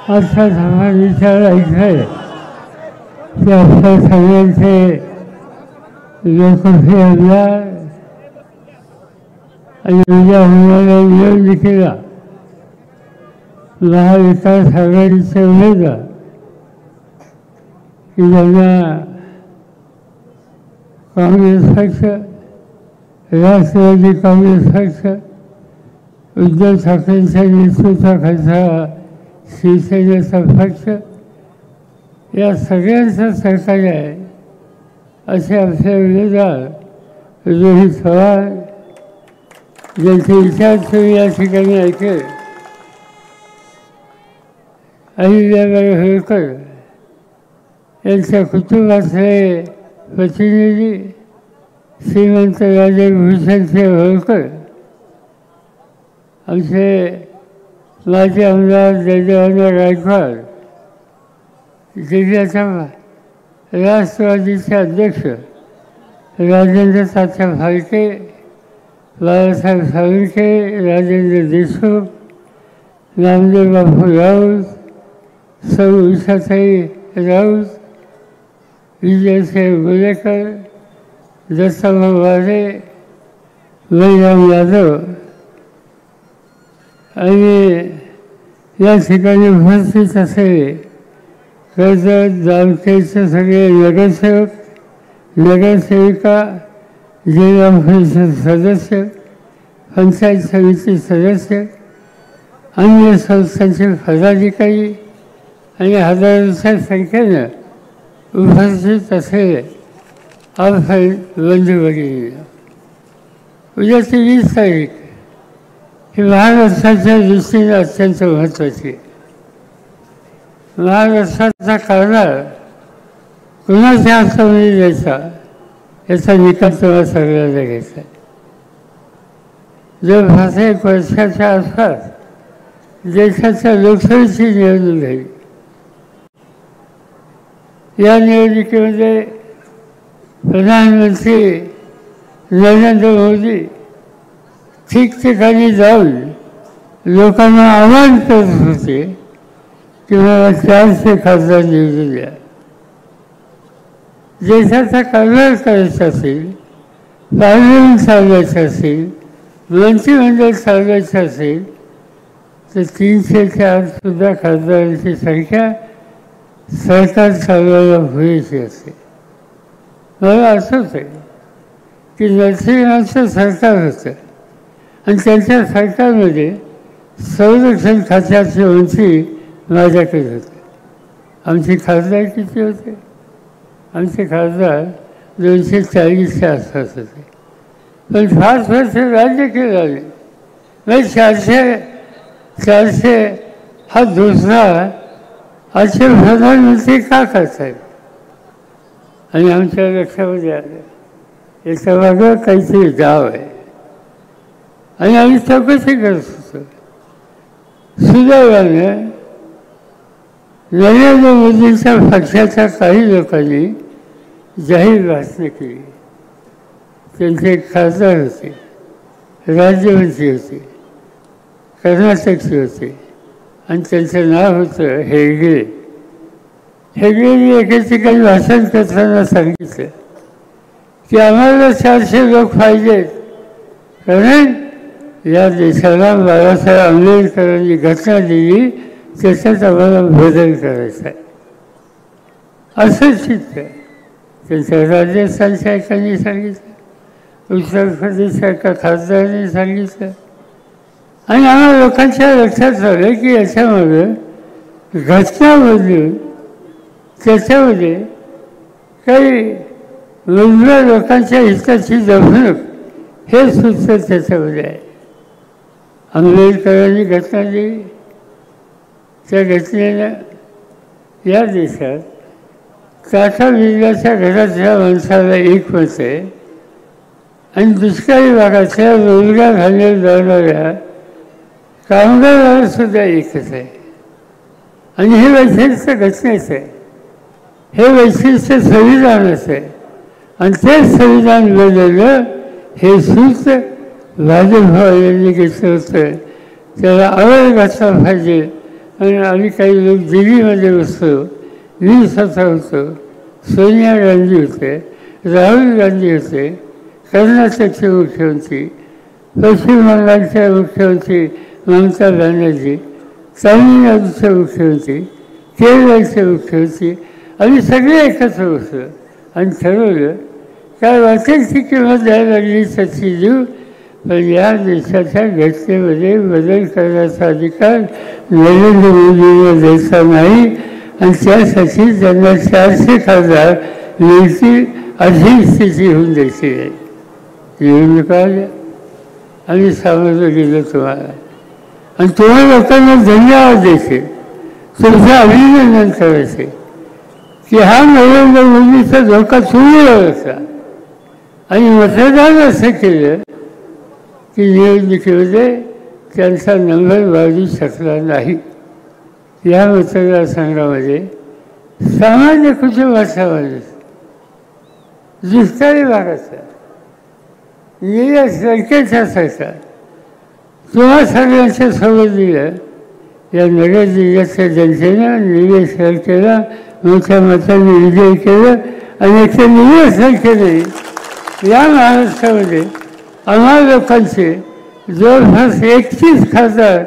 असा सवाल विचारायचा आहे की आपल्या सगळ्यांचे लोकशाही आमदार आणि उद्या होणाऱ्या निवडणुकीला महाविकास आघाडीचे उमेदवार की ज्यांना काँग्रेस पक्ष, राष्ट्रवादी काँग्रेस पक्ष, उद्धव ठाकरेंच्या नेतृत्वाखालचा शिवसेनेचा पक्ष या सगळ्यांचं सरकार आहे असे आपले उमेदवार रोहित पवार ज्यांचे विचार तुम्ही या ठिकाणी ऐकेल, अहिल्याबाई होळकर यांच्या कुटुंबातले प्रतिनिधी श्रीमंत राजे भूषणसिंह होळकर, आमचे माजी आमदार जयदेवानंद गायकवाड, जिल्ह्याच्या राष्ट्रवादीचे अध्यक्ष राजेंद्र तात्या फाळके, बाळासाहेब साळुंखे, राजेंद्र देशमुख, नामदेव बापू राऊत, सौ उषाताई राऊत, विजयसिंह गुलेकर, दत्ताभाऊ वारे, बळीराम यादव आणि या ठिकाणी उपस्थित असलेले कर्जत जामखेडचे सगळे नगरसेवक, नगरसेविका, जिल्हा परिषद सदस्य, पंचायत समिती सदस्य, अन्य संस्थांचे पदाधिकारी आणि हजारोच्या संख्येनं उपस्थित असलेले आपण बंधू भगिनी, उद्याची 20 तारीख ही महाराष्ट्राच्या दृष्टीने अत्यंत महत्त्वाची आहे. महाराष्ट्राचा कारभार कुणाच्या हातामध्ये द्यायचा याचा निकाल तुम्हाला सगळ्यांना घ्यायचा आहे. जर 1 वर्षाच्या आसपास देशाच्या लोकसभेची निवडणूक झाली, या निवडणुकीमध्ये प्रधानमंत्री नरेंद्र मोदी ठिकठिकाणी जाऊन लोकांना आवाहन करत होते की मला 400 खासदार निवडून द्या. देशाचा कारभार करायचा असेल, पार्लमेंट चालवायचं असेल, मंत्रिमंडळ चालवायचं असेल तर 304 सुद्धा खासदारांची संख्या सरकार चालवायला पुरेशी असते. मला आठवत आहे की नरसिंहांचं सरकार होतं आणि त्यांच्या सरकारमध्ये संरक्षण खात्याचे मंत्री माझ्याकडे होते. आमचे खासदार किती होते? आमचे खासदार 240च्या आसपास होते. पण 5 वर्ष राज्य केलं. म्हणजे 400 हा दुसरा असे प्रधानमंत्री का करतायत? आणि आमच्या लक्षामध्ये आलं याच्या मागं काहीतरी डाव आहे आणि आम्ही चौकशी करत होतो. सुदैवाने नरेंद्र मोदींच्या पक्षाच्या काही लोकांनी जाहीर भाषणं केली. त्यांचे खासदार होते, राज्यमंत्री होते, कर्नाटकचे होते आणि त्यांचं नाव होतं हेगडे. हेगडेंनी एके ठिकाणी भाषण करताना सांगितलं की आम्हाला 400 लोक पाहिजेत, कारण या देशाला बाळासाहेब आंबेडकरांनी घटना दिली त्याच्यात आम्हाला बदल करायचा आहे. असं चित्त त्यांच्या राजस्थानच्या एकाने सांगितलं, उत्तर प्रदेशच्या एका खासदारांनी सांगितलं आणि आम्हाला लोकांच्या लक्षात आलं की याच्यामध्ये घटना बदलून त्याच्यामध्ये काही वेगवेगळ्या लोकांच्या हिताची जपणूक हे सूत्र त्याच्यामध्ये आहे. आंबेडकरांनी घटना दिली, त्या घटनेनं या देशात टाटा बिर्लाच्या घरातल्या माणसाला एक मत आहे आणि दुष्काळी भागातल्या रोजगार घालण्यात जाणाऱ्या कामगाराला सुद्धा एकच आहे. आणि हे वैशिष्ट्य घटनेचं आहे, हे वैशिष्ट्य संविधानाचं आहे आणि ते संविधान बदललं हे सूत्र भाजप यांनी घेतलं होतं. त्याला आवाज घातला पाहिजे आणि आम्ही काही लोक दिल्लीमध्ये बसतो, मी स्वतः होतो, सोनिया गांधी होते, राहुल गांधी होते, कर्नाटकचे मुख्यमंत्री, पश्चिम बंगालच्या मुख्यमंत्री ममता बॅनर्जी, तामिळनाडूचे मुख्यमंत्री, केरळचे मुख्यमंत्री, आम्ही सगळे एकत्र बसलो आणि ठरवलं काय वाटेल ती किंमत द्यायला लागली तशी देऊ, पण या देशाच्या घटनेमध्ये बदल करण्याचा अधिकार नरेंद्र मोदींना द्यायचा नाही आणि त्यासाठी त्यांना 400 खासदार मिळतील अशी स्थिती होऊन द्यायची नाही. निवडणुका आल्या आणि सामोरं गेलं तुम्हाला आणि तुम्हा लोकांना धन्यवाद द्यायचे, तुमचं अभिनंदन करायचे की हा नरेंद्र मोदीचा धोका तुम्ही ओळखला आणि मतदान असं केलं की निवडणुकीमध्ये त्यांचा नंबर वाढू शकला नाही. या मतदारसंघामध्ये सामान्य कुटुंबाचा माणूस, दुष्काळी भागाचा, निळ्या सरकेचा सरकार तुम्हा सगळ्यांच्या सोबत दिलं. या नगर जिल्ह्याच्या जनतेनं निळ्या सरकेला मोठ्या मतांनी विजय केलं आणि त्या निळ्या सरकेने या महाराष्ट्रामध्ये आम्हा लोकांचे जवळपास 31 खासदार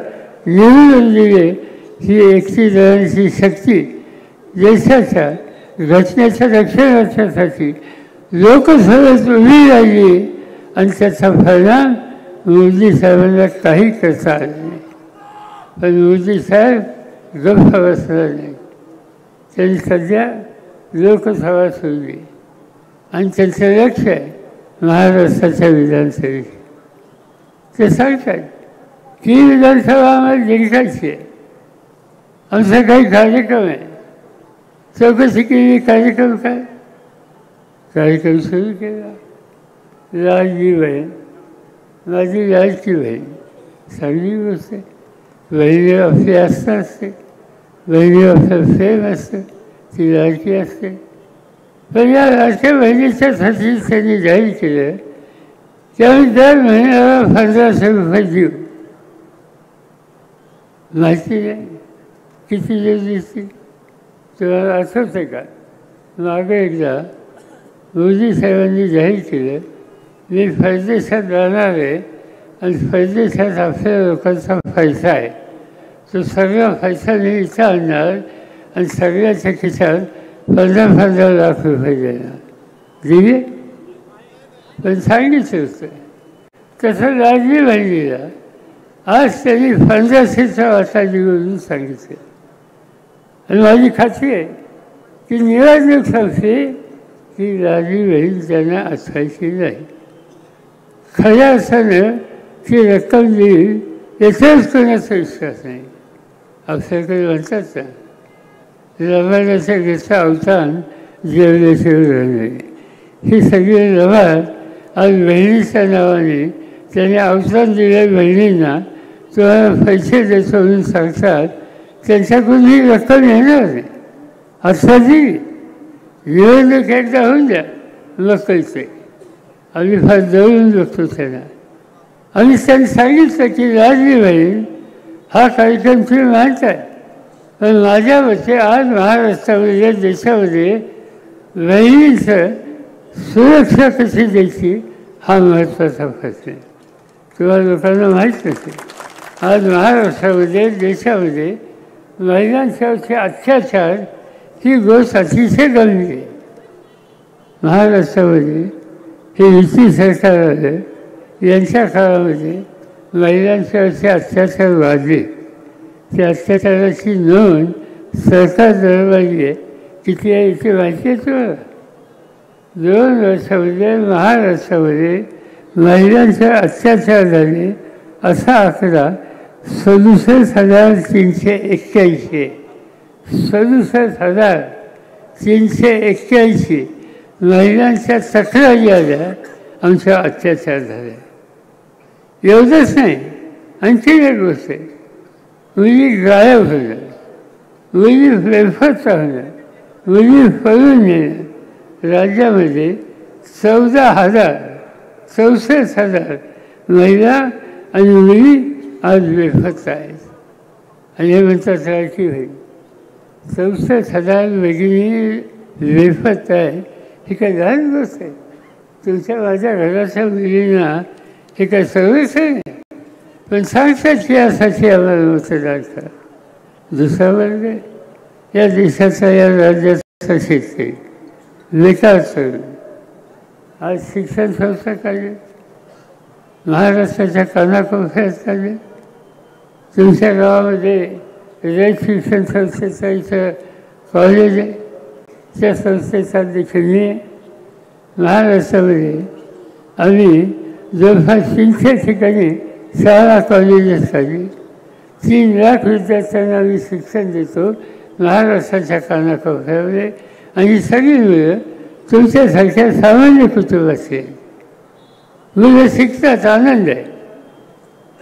निवडून दिले. ही 31 जणांची शक्ती देशाच्या घटनेच्या रक्षणासाठी लोकसभेत उभी राहिली आणि त्याचा परिणाम मोदी साहेबांना काही करता आलं नाही. पण मोदी साहेब गप्प बसला नाही. त्यांनी सध्या लोकसभा सोडली आणि त्यांचं लक्ष आहे महाराष्ट्राच्या विधानसभेची. ते सांगतात की विधानसभा आम्हाला जिंकायची आहे, आमचा काही कार्यक्रम आहे. चौकशी केली, कार्यक्रम काय? कार्यक्रम सुरू केला. लाडकी बहीण, माझी लाडकी बहीण, चांगली गोष्ट आहे. बहिणी आपली आस्था असते, बहिणी आपलं प्रेम असतं, ती लाडकी असते. पण या लाडक्या बहिणीच्यासाठी त्यांनी जाहीर केलं की आम्ही दर महिन्याला 1500 रुपये देऊ. माहिती नाही किती दिवस दिसतील. तुम्हाला आठवतं का मागं एकदा मोदी साहेबांनी जाहीर केलं मी परदेशात जाणार आहे आणि परदेशात आपल्या लोकांचा पैसा आहे, तो सगळा पैसा मी इथं आणणार आणि सगळ्याच्या खिशात 15-15 लाख रुपये देणार. दिले पण सांगितलं होतं तसं लाडकी बहिणीला आज त्यांनी 1500चा वाटा देऊन सांगितलं. आणि माझी खात्री आहे की निवडणूक संपली की लाडकी बहीण त्यांना आठवायची नाही. खऱ्या अर्थानं ती रक्कम देईल याचाच कोणाचा विश्वास नाही. आपल्याकडे म्हणतात ना लबाडाच्या घेता अवतान जेवल्याशिवाय नाही. ही सगळी लबाड आज बहिणीच्या नावाने त्याने अवतान दिल्या बहिणींना तुम्हाला पैसे देतो म्हणून सांगतात. त्यांच्याकडून ही रक्कम येणार नाही. आता दिली निवडणूक एकदा होऊन द्या मग कळते. आम्ही फार जवळून बघतो त्यांना. आम्ही त्यांनी सांगितलं की लाडकी बहीण हा कार्यक्रम तुम्ही मानताय, पण माझ्या मते आज महाराष्ट्रामध्ये या देशामध्ये बहिणींचं सुरक्षा कशी द्यायची हा महत्त्वाचा प्रश्न आहे. तुम्हाला लोकांना माहीत नसेल आज महाराष्ट्रामध्ये देशामध्ये महिलांच्यावरचे अत्याचार ही गोष्ट अतिशय गंभीर आहे. महाराष्ट्रामध्ये हे युती सरकार आलं यांच्या काळामध्ये महिलांच्यावरचे अत्याचार वाढले. त्या अत्याचाराची नोंद सरकार दरबारी आहे. किती आहे इथे माहिती आहे तुम्हाला? 2 वर्षामध्ये महाराष्ट्रामध्ये महिलांचे अत्याचार झाले असा आकडा 67,381. 67,381 महिलांच्या तक्रारी आल्या आमच्या अत्याचार झाले. एवढंच नाही, आणखी एक गोष्ट आहे. मुली गायब होणं, मुली बेफत होणं, मुली पळून नेणं. राज्यामध्ये 64,000 महिला आणि मुली आज बेफत आहेत. आणि हे म्हणतात की भाई 64,000 वेगळी वेफत आहे, ही काय लहान गोष्ट आहे. तुमच्या माझ्या घराच्या मुलींना हे काय सर्वच आहे. पण सांगतात की यासाठी आम्हाला मतदान करा. दुसरा वर्ग या देशाचा, या राज्याचा शेतकरी विकास करून आज शिक्षण संस्था काढले, महाराष्ट्राच्या कानाकोपऱ्यात काढले. तुमच्या गावामध्ये रयत शिक्षण संस्थेचं इथं कॉलेज आहे, त्या संस्थेचा देखील मी आहे. महाराष्ट्रामध्ये आम्ही जवळपास 300 ठिकाणी शाळा कॉलेजेस काढली. 3 लाख विद्यार्थ्यांना आम्ही शिक्षण देतो महाराष्ट्राच्या कानाकोपऱ्यामध्ये. आणि सगळी मुलं तुमच्यासारख्या सामान्य कुटुंबाचे मुलं शिकतात, आनंद आहे.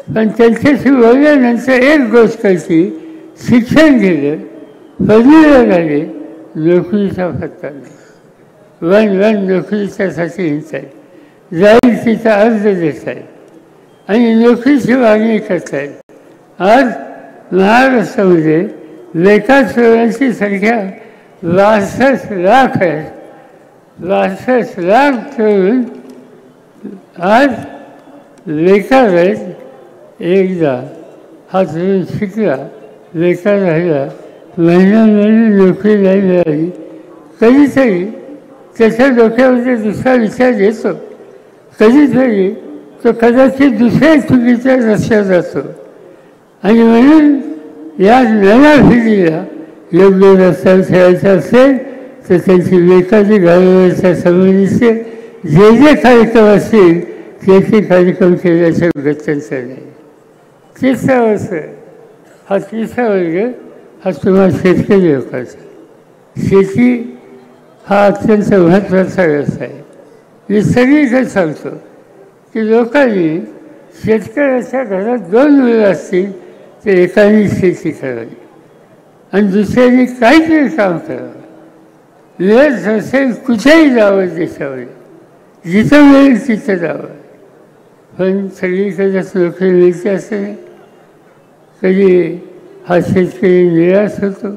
पण त्यांच्याशी बोलल्यानंतर एक गोष्ट कळती, शिक्षण गेलं, पदवीला झाले, नोकरीचा पत्ता नाही. वन नोकरीच्यासाठी हिंडत आहे, जाईल तिचा अर्ज देत आहे आणि नोकरीची मागणी करत आहेत. आज महाराष्ट्रामध्ये बेकार चोरांची संख्या 62 लाख आहे. 62 लाख तरुण आज बेकार आहेत. एकदा हा तरुण शिकला, बेकार राहिला, महिना नोकरी नाही मिळाली, कधीतरी त्याच्या डोक्यामध्ये दुसरा विचार येतो. कधीतरी तो कदाचित दुसऱ्या चुकीच्या रस्त्यात जातो. आणि म्हणून या नव्या पिढीला योग्य रस्त्यावर ठेवायचं असेल तर त्यांची बेकारी घालवण्याच्या संबंधीचे जे कार्यक्रम असतील त्याचे कार्यक्रम केल्याच्या गत्यंतर नाही. तिसरा वर्ष हा तिसरा वर्ग हा तुम्हाला शेतकरी लोकांचा. शेती हा अत्यंत महत्त्वाचा व्यवसाय आहे. मी सगळीकडे सांगतो की लोकांनी शेतकऱ्याच्या घरात 2 मुलं असतील तर एकाने शेती करावी आणि दुसऱ्याने काहीतरी काम करावं. वेळ असेल कुठेही जावं देशामध्ये, जिथं मिळेल तिथं जावं. पण सगळीकडेच नोकरी मिळते असं नाही. कधी हा शेतकरी निराश होतो,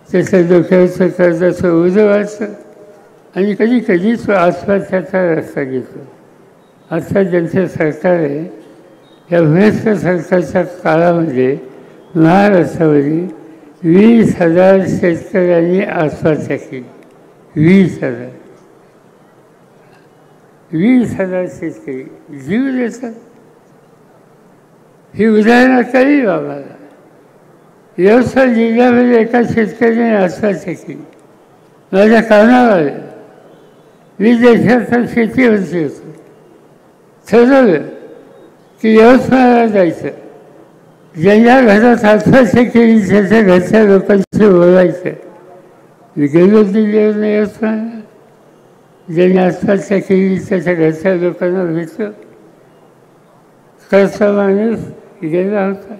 त्याच्या डोक्यावरचं कर्जाचं ओझं वाढतं आणि कधी कधी तो आत्महत्याचा रस्ता घेतो. आता ज्यांचं सरकार आहे, या भ्रष्ट सरकारच्या काळामध्ये महाराष्ट्रामध्ये 20,000 शेतकऱ्यांनी आत्महत्या केली. 20,000 शेतकरी जीव देतात. ही उदाहरणं कळली आम्हाला. यवतमाळ जिल्ह्यामध्ये एका शेतकऱ्याने आत्महत्या केली. माझ्या कानावर आलं. मी देशाचा शेतीवरती होतो. ठरवलं की यवतमाळला जायचं. ज्यांच्या घरात आत्महत्या केली त्याच्या घरच्या लोकांशी बोलायचं. मी गेलो दिल्लीवरून यवतमाळला. ज्यांनी आत्महत्या केली त्याच्या घरच्या लोकांना भेटलो. कसा माणूस गेला होता,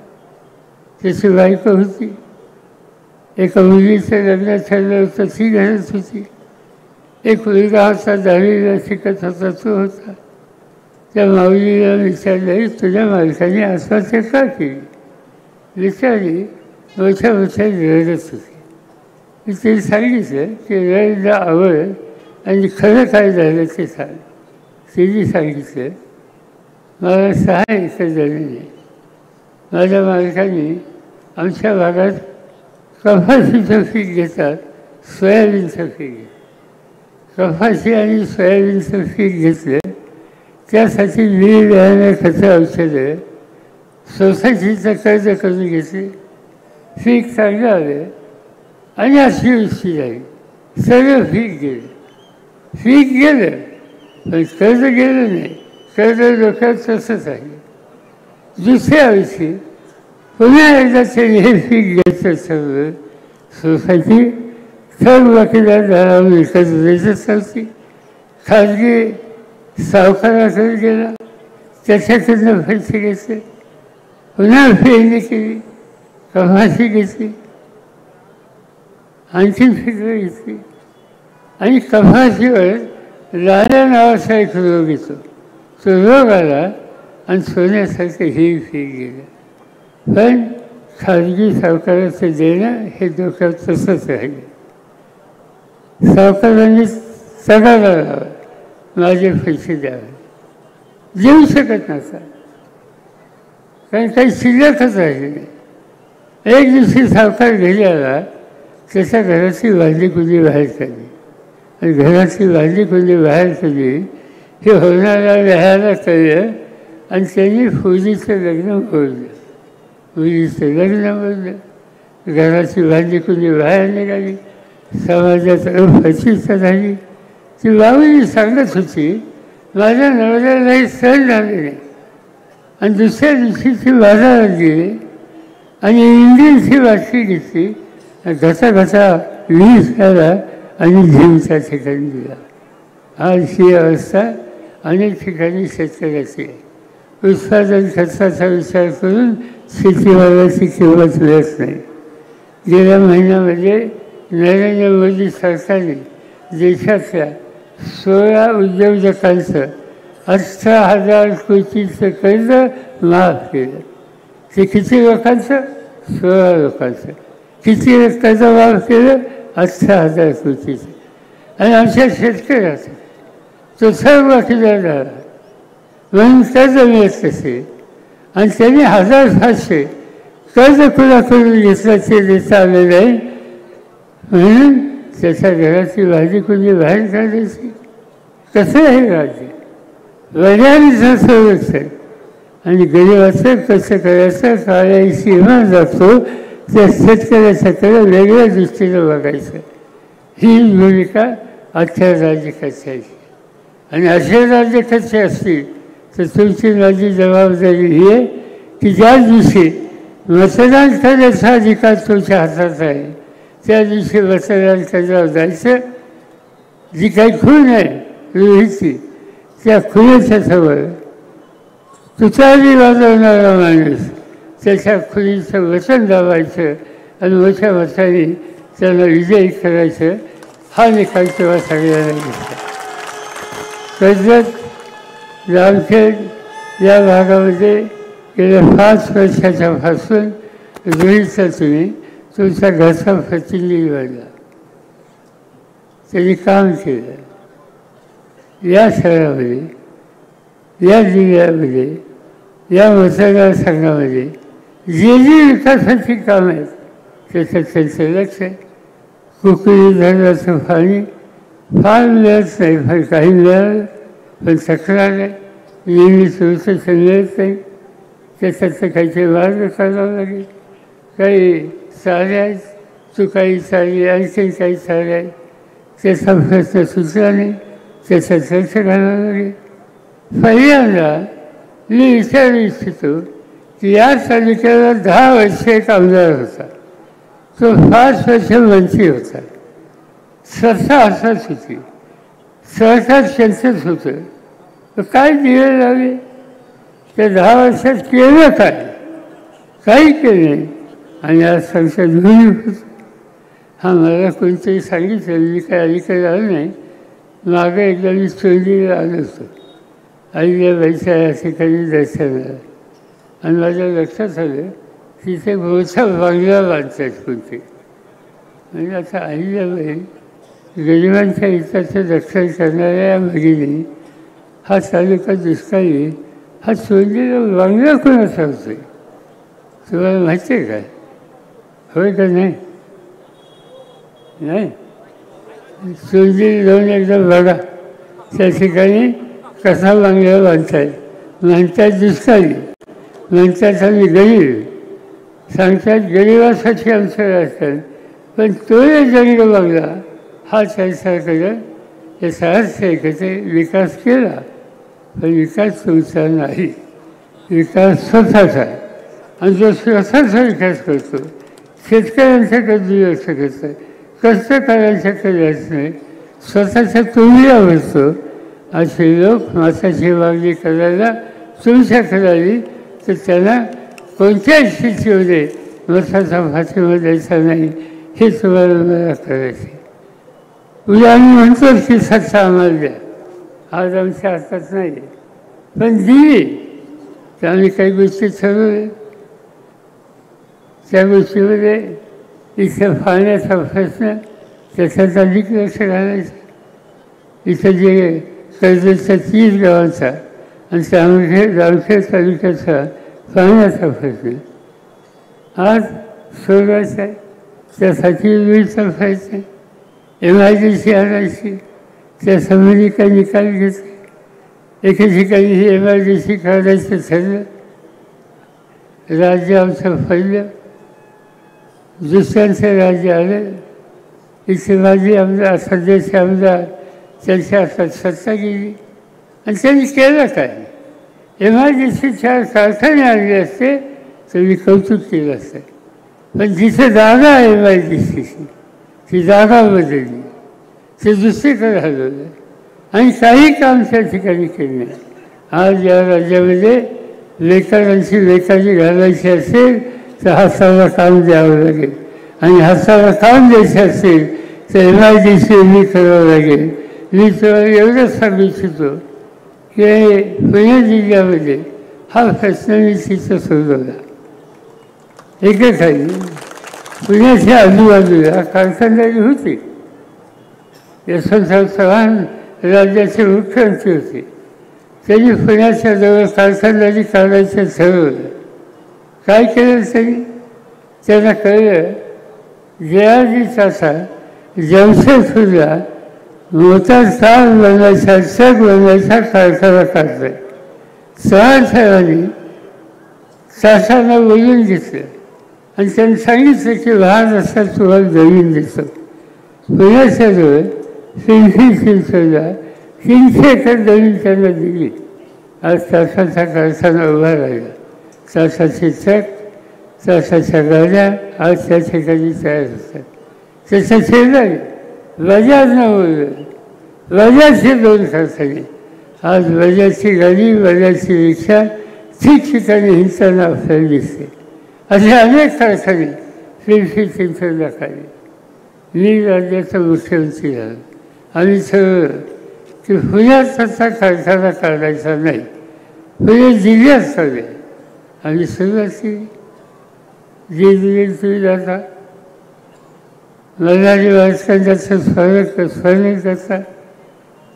त्याची बायको होती, एका मुलीचं लग्न ठरलं होतं, ती घरात होती. एक मुलगा होता, 10वीला शिकत होता, तो होता. त्या माऊलीला विचारलं, तुझ्या मालकाने आत्महत्या का केली? विचारली, मोठ्या रडत होती. मी तिने सांगितलं की रडायला आवड आणि खरं काय झालं ते सांग. तिने सांगितलं, मला 6 एकर जमीन आहे. माझ्या मालकाने आमच्या भागात कपाशीचं पीक घेतात, सोयाबीनचं पीक घेतात. कपाशी आणि सोयाबीनचं पीक घेतलं, त्यासाठी बी बियाणं, खतं, औषधं सोसायटीचं कर्ज करून घेतले. पीक चांगलं आलं आणि अतिवृष्टी झाली, सगळं पीक गेलं. पीक गेलं पण कर्ज गेलं नाही. कर्ज डोक्यात तसंच आहे. दुसऱ्या वर्षी पुन्हा एकदा त्यांनी हे पीक घ्यायचं ठरवलं. सोसायटी थकबाकीदार दरावर विकत द्यायचं चालते. खाजगी सावकाराकडे गेला, त्याच्याकडनं पैसे घेतले. पुन्हा पेरणी केली, कपाशी घेतली, आणखी पिकं घेतली आणि कपाशीवर लाल्या नावाचा एक रोग येतो. तो रोग आला आणि सोन्यासारखं हे पीक गेलं. पण खाजगी सावकाराचं देणं हे डोक्यात तसंच राहिलं. सावकारांनी तगादा लावा, माझे पैसे द्यावे, देऊ शकत नसा, कारण काही शिल्लकच राहिली नाही. एक दिवशी सावकार घरी आला, त्याच्या घराची वाजली कुंडी बाहेर काढली आणि घराची वाजली कुंडी बाहेर काढली हे होणाऱ्या व्याहाला कळलं आणि त्यांनी फौजीचं लग्न मोडलं. मुलीचं लग्न मोडलं, घराची वाजली कुंडी बाहेर निघाली, समाजात अफचिता झाली. ती बाबूजी सांगत होती, माझ्या नवऱ्यालाही सण झाले नाही. आणि दुसऱ्या दिवशी ती बाजारात गेली आणि इंजिनची बाटली घेतली, घसा 20 झाला आणि जीवच्या ठिकाणी दिला. आज ही अवस्था अनेक ठिकाणी शेतकऱ्याची आहे. उत्पादन खर्चाचा विचार करून शेतीमालाची किंमत मिळत नाही. गेल्या महिन्यामध्ये नरेंद्र मोदी सरकारने देशातल्या 16 उद्योजकांचं 18,000 कोटीचं कर्ज माफ केलं. ते किती लोकांचं? 16 लोकांचं. किती कर्ज माफ केलं? 18,000 कोटीचं. आणि आमच्या शेतकऱ्याचं तो सर्व किल्ला झाला म्हणून कर्ज मिळत असेल आणि त्यांनी 1,500 कर्ज कुणाकडून घेतलं ते देता आलं नाही म्हणून त्याच्या घराची भाजी कुणी बाहेर काढायची. कसं हे राज्य वडिलांचं संरक्षण आणि गरिबाचं कसं करायचं काळ्या सीमा जातो त्या शेतकऱ्याच्याकडे वेगळ्या दृष्टीनं बघायचं. ही भूमिका आजच्या राज्यकर्त्याची आणि असे राज्यकर्ते असतील तर तुमची माझी जबाबदारी ही आहे की ज्या दिवशी मतदान करण्याचा अधिकार तुमच्या हातात आहे त्या दिवशी मतदान करण्यावर जायचं. जी काही खूण आहे रोहीची त्या खुणीच्या समोर तुतारी वाजवणारा माणूस त्याच्या खुणीचं वचन दाबायचं आणि मोठ्या मताने त्यांना विजयी करायचं. हा निकाल तेव्हा सगळ्यांना दिसला. कर्जत, जामखेड या भागामध्ये गेल्या 5 वर्षाच्यापासून रोहीचा तुम्ही तुमचा घरचा प्रतिनिधी बनला. त्यांनी काम केलं. या शहरामध्ये, या जिल्ह्यामध्ये, या मतदारसंघामध्ये जे विकासाची कामं आहेत त्याच्यात त्यांचं लक्ष आहे. कुकडी धरणाचं पाणी फार मिळत नाही, फार काही मिळालं पण तक्रार आहे. नेहमीच उत्तर मिळत नाही. त्याच्यातलं काहीतरी मार्ग काढावं लागेल. काही चाले आहेत, चुकाई चालली, आणखी काही चाले आहेत, त्याचा प्रश्न सुचला नाही, त्याच्यात लक्ष घालावं लागेल. पहिल्यांदा मी विचारू इच्छितो की या तालुक्याला 10 वर्ष एक आमदार होता. तो 5 वर्ष मंत्री होता. सत्ता हातात होती, सरकार त्यांचंच होतं. तर काय दिवे लावले? त्या 10 वर्षात केलं काय? काही केलं नाही. आणि आज संसद घेऊन होतं. हा मला कोणतरी सांगितलं, मी काय अलीकडे आलो नाही. मागं एकदा मी चोंडीला आलो होतो. अहिल्याबाईच्या या ठिकाणी दर्शनाला आणि माझ्या लक्षात आलं तिथे मोठा बांगला बांधतात कोणते. म्हणजे आता अहिल्याबाई गरिबांच्या हिताचं रक्षण करणाऱ्या या भगिनी हा तालुका दुष्काळी, हा चोंडीला बांगला कोणाचा होतोय तुम्हाला माहिती आहे काय? होय का नाही? नाही चोंडीला जाऊन एकदा बघा त्या ठिकाणी कसा बांगला बांधताय. म्हणतात दुष्काळी, म्हणतात आम्ही गरीब, सांगतात गरिबासाठी आमचं राजकारण. पण तो जंग बांगला हा त्यांच्याकडं याचा अर्थ आहे की ते विकास केला पण विकास तुमचा नाही, विकास स्वतःचा आहे. आणि जो स्वतःचा विकास करतो शेतकऱ्यांच्याकडे दुर्लक्ष करतो, कष्टकऱ्यांच्याकडे जात नाही, स्वतःच्या तोंडीला बसतो. असे लोक माताची मागणी करायला तुमच्याकडे आली तर त्यांना कोणत्याही स्थितीमध्ये मताचा फाटीमा द्यायचा नाही हे तुम्हाला मला करायचे. उद्या आम्ही म्हणतो की सत्ता आम्हाला द्या, आज आमच्या हातात नाही, पण दिली तर आम्ही काही गोष्टी ठरवल्या. त्या गोष्टीमध्ये इथं पाण्याचा प्रश्न त्याच्यात अधिक लक्ष घालायचं. इथं जे कर्जतच्या 30 गावांचा आणि जामखेड तालुक्याचा पाण्याचा प्रश्न आज सोडवायचा आहे. त्यासाठी वेळ चालवायचं आहे. MIDC आणायची. त्या संबंधी काही निकाल घेतले. एके ठिकाणी ही MIDC काढायचं ठरलं. राज्य आमचं फैलं. दुसऱ्यांचं राज्य आलं. इथे माझे आमदार सध्याचे आमदार त्यांच्या हातात सत्ता गेली आणि त्यांनी केलं काय? MIDC 4 कारखाने आणले असते तर मी कौतुक केलं असतं. पण जिथे जागा आहे MIDCची ती जागा बदलली. ते दुसरीकडे हलवलं आणि काही काम त्या ठिकाणी केलं नाही. आज या राज्यामध्ये लेकरांची लेखाची घालायची असेल तर हाताला काम द्यावं लागेल आणि हाताला काम द्यायचं असेल तर MIDC करावं लागेल. मी तुम्हाला एवढंच सांगू इच्छितो की पुणे जिल्ह्यामध्ये हा प्रश्न मी तिथं सोडवला. एकेकाळी पुण्याच्या आजूबाजूला कारखानदारी होती. यशवंतराव चव्हाण राज्याचे मुख्यमंत्री होते. त्यांनी पुण्याच्या जवळ कारखानदारी काढायचं ठरवलं. काय केलं त्यांना कळलं जयाजी चाचा जमशेदपूरला मोटार कार बनवायचा ट्रक बनवायचा कारखाना काढतोय. चव्हाण साहेबांनी चाचांना बोलून घेतलं आणि त्यांनी सांगितलं की महाराष्ट्रात तुम्हाला जमीन देतो. पुण्याच्या जवळ पिंपरी चिंचवडला 300 एकर जमीन त्यांना दिली. आज चाचाचा कारखाना उभा राहिला. चाचाचे ट्रक चाचाच्या गाड्या आज त्या ठिकाणी तयार होतात. त्याच्या शेजारी बजाज नाव बजाजचे 2 कारखाने. आज बजाजची गाडी बजाजची रिक्षा ठिकठिकाणी हिंसानं आपल्याला दिसते. असे अनेक कारखाने पिंपरी चिंचवडला काढले. मी राज्याचा मुख्यमंत्री झालो. आम्ही ठरवलं की पुण्यात तसा कारखाना काढायचा नाही, पुणे जिल्ह्यात काढूया. आम्ही सुरुवात केली. जे दिले तुम्ही जाता मराठी वाचकांचं स्मरण करता.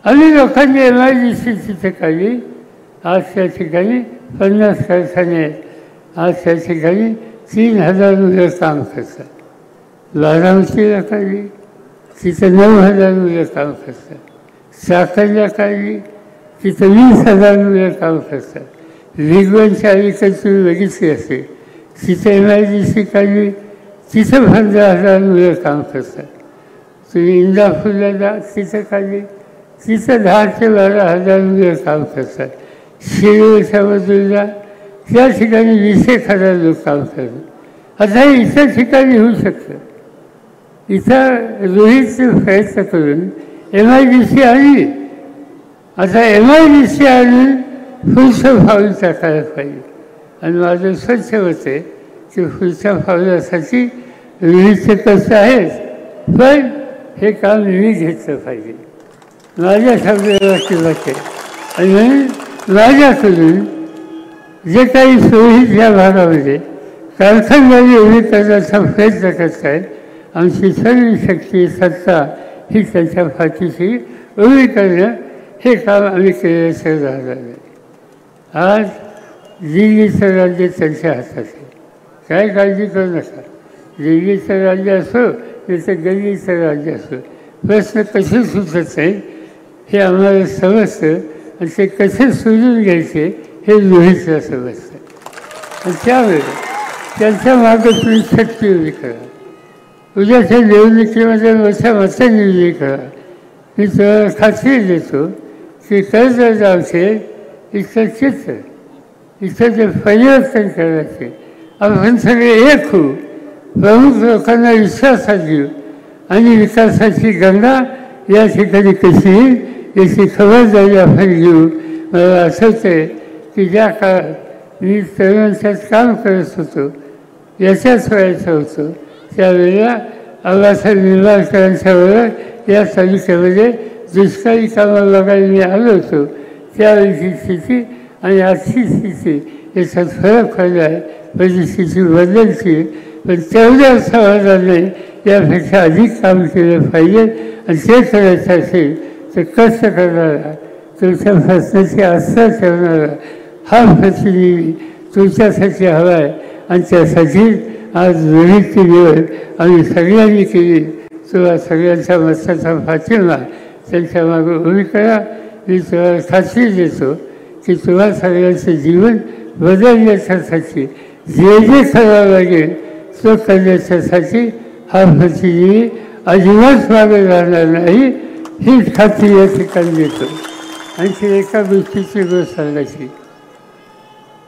आम्ही लोकांनी MIDC तिथे काढली. आज त्या ठिकाणी 50 कारखाने आहेत. आज त्या ठिकाणी 3000 मुलं काम करतात. बारामतीला काढली तिथं 9000 मुलं काम करतात. साखरला काढली तिथं 20,000 मुलं काम करतात. विगवनच्या अलीकडे तुम्ही बघितली असेल तिथं MIDC काढली तिथं 15,000 मुलं काम करतात. तुम्ही इंदापूरला जा तिथं काढली तिथं 10,000 ते 12,000 मुलं काम करतात. शिरोळच्या बाजूला त्या ठिकाणी 20,000 लोक काम करतात. आता हे इतर ठिकाणी होऊ शकतं. इथं रोहितचे प्रयत्न करून MIDC आणली. आता MIDC आणून पुढचं पाऊल टाकायला पाहिजे आणि माझं स्वच्छ मत आहे की पुढच्या पावलासाठी रोहितचे कष्ट आहेत, पण हे काम मी घेतलं पाहिजे. माझ्या शब्दाला किंमत आहे आणि म्हणून माझ्याकडून जे काही रोहित या भागामध्ये कारखानदारी उभी करण्याचा प्रयत्न करत आहेत आमची सर्व शक्ती सत्ता ही त्यांच्या पाठीशी उभी करणं हे काम आम्ही केल्याचं राहिलं आहे. आज दिल्लीचं राज्य त्यांच्या हातात आहे. काय काळजी करू नका. दिल्लीचं राज्य असो त्याचं गल्लीचं राज्य असो प्रश्न कसे सुचत नाही हे आम्हाला समजतं आणि ते कसे सोडून घ्यायचे हे रोहितला समजतं. आणि त्यामुळे त्यांच्या मागं तुम्ही शक्ती उभी करा. उद्याच्या निवडणुकीमध्ये मोठ्या मतांनी उभी करा. मी तुम्हाला खात्री देतो की कर्जत गावचे इथं चित्र इथं ते परिवर्तन करायचे. आपण सगळे एक होऊ, प्रमुख लोकांना विश्वासात घेऊ आणि विकासाची गंगा या ठिकाणी कशी येईल याची खबरदारी आपण घेऊ. मला आठवतं आहे की ज्या काळात मी तरुणांच्यात काम करत होतो याच्याच वयाचं होतो त्यावेळेला आबासाहेब निंबाळकरांच्याबरोबर या तालुक्यामध्ये दुष्काळी कामं बघायला मी आलो होतो. त्यावेळीची स्थिती आणि आजची स्थिती याच्यात फरक पडला आहे. परिस्थिती बदलची पण तेवढ्या समाजाने यापेक्षा अधिक काम केलं पाहिजे आणि ते करायचं असेल तर कष्ट करणारा तुमच्या प्रश्नाची आस्था ठेवणारा हा प्रतिनिधी तुमच्यासाठी हवा आहे आणि त्यासाठी आज विनंती निवड आम्ही सगळ्यांनी केली. तुम्हा सगळ्यांच्या मताचा पाठिंबा त्यांच्या मागे उभी करा. मी तुम्हाला खात्री देतो की तुम्हा सगळ्यांचं जीवन बदलण्याच्यासाठी जे जे करावं लागेल तो करण्याच्यासाठी हा प्रतिनिधी अजिबात मागे राहणार नाही ही खात्री या ठिकाणी देतो. आणखी एका गोष्टीची गोष्ट सांगायची.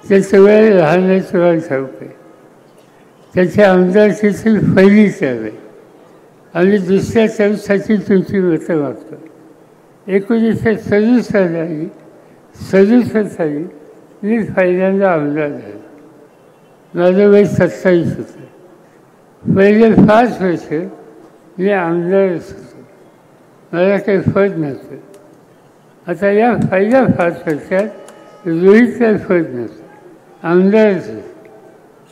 त्याचं वय लहानाचं वय ठाऊक आहे. त्याच्या आमदारकीची पहिली टर्म आहे. आम्ही दुसऱ्या टर्मसाठी तुमची मतं मागतो. 1967 साली मी पहिल्यांदा आमदार झालो. माझं वय 27 होतं. पहिले 5 वर्ष मी आमदारच होतो. मला काही फरक नव्हतं. आता या पहिल्या 5 वर्षात रोहित काही फरक नव्हतं. आमदारच होतं.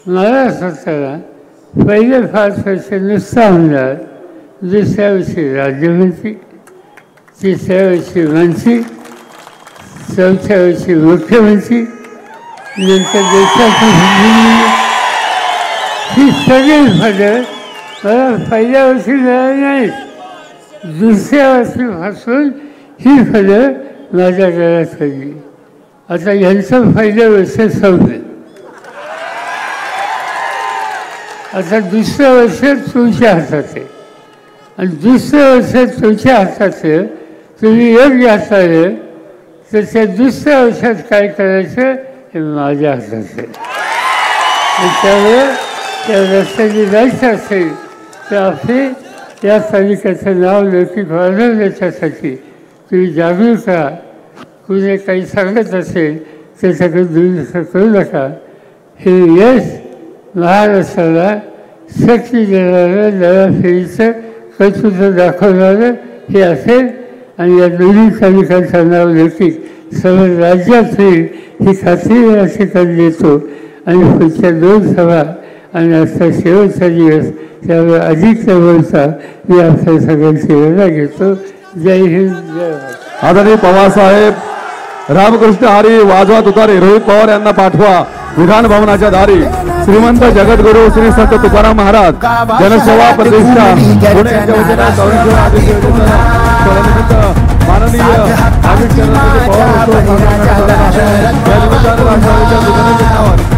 मला स्वतःला पहिले 5 वर्ष नुसता आमदार, दुसऱ्या वर्षी राज्यमंत्री, तिसऱ्या वर्षी मंत्री, चौथ्या वर्षी मुख्यमंत्री, नंतर देशाची ही सगळी पदं मला पहिल्या वर्षी मिळाली नाहीत. दुसऱ्या वर्षीपासून ही पदं माझ्या घरात पडली. आता यांचं पहिलं वर्ष संपलं. आता दुसरं वर्ष तुमच्या हातात आहे आणि दुसरं वर्ष तुमच्या हातात आहे. तुम्ही योग्य हाताळलं तर त्या दुसऱ्या वर्षात काय करायचं हे माझ्या हातात आहे. त्यामुळे त्या रस्त्याने जायचं असेल तर आपले या तालुक्याचं नाव लौकिक वाढवण्याच्यासाठी तुम्ही जागरूक राहा. कुणी काही सांगत असेल त्याच्याकडे दुर्लक्ष करू नका. हे यश महाराष्ट्राला शक्ती देणारं नव्या पिढीचं कर्तृत्व दाखवणारं हे असेल आणि या दोन्ही तालुक्यांचं नाव लौकिक सर्व राज्यात होईल ही खात्री या ठिकाणी देतो. आणि पुढच्या 2 सभा आणि आजचा शेवटचा दिवस त्यावर अधिक न बोलता मी आपल्या सगळ्यांची रजा घेतो. जय हिंद, जय भारत. आदरणीय पवारसाहेब रामकृष्ण हरी वाजवा तुतारे रोहित पवार यांना पाठवा विधान भवनाच्या दारी. श्रीमंत जगद्गुरू श्री संत तुकाराम महाराज जनसेवा प्रतिष्ठान पुणे यांच्या वतीने माननीय नागरिक पवार